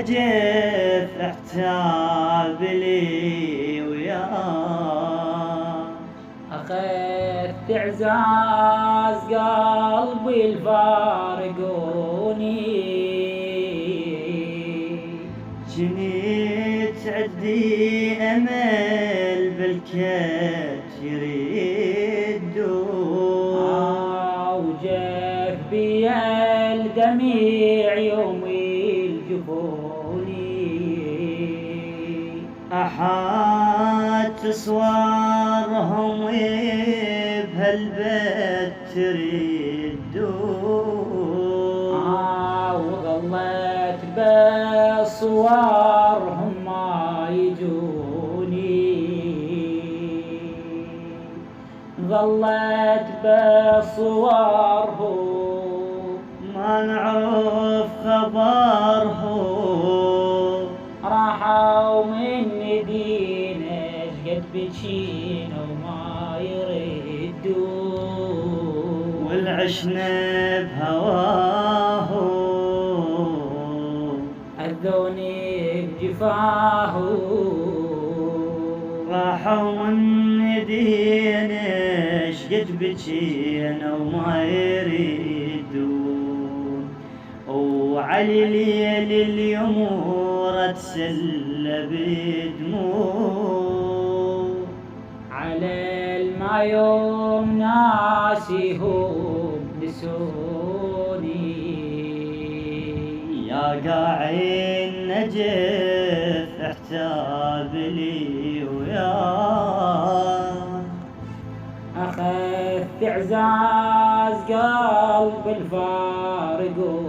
نجف احتاب لي وياه. أخذت إعزاز قلبي الفارقوني، جنيت عدي أمل بالكت يردون، وجف بي الدميع يوم الجفوني. أحات صورهم بهالبيت تردون، وظلت بصورهم ما يجوني، ظلت بصورهم ما نعرف خبرهم. راحوا من دينا شقد بجينا وما يردون، والعشنا بهواهم أذوني بجفاهم. راحوا من دينا شقد بجينا وما يريدون. وعلي ليل اليمور تسلى بدموع، على المايوم ناسيهم نسوني. يا قاعي النجف احتاب لي وياه. أخذت إعزاز قلب الفارقوني،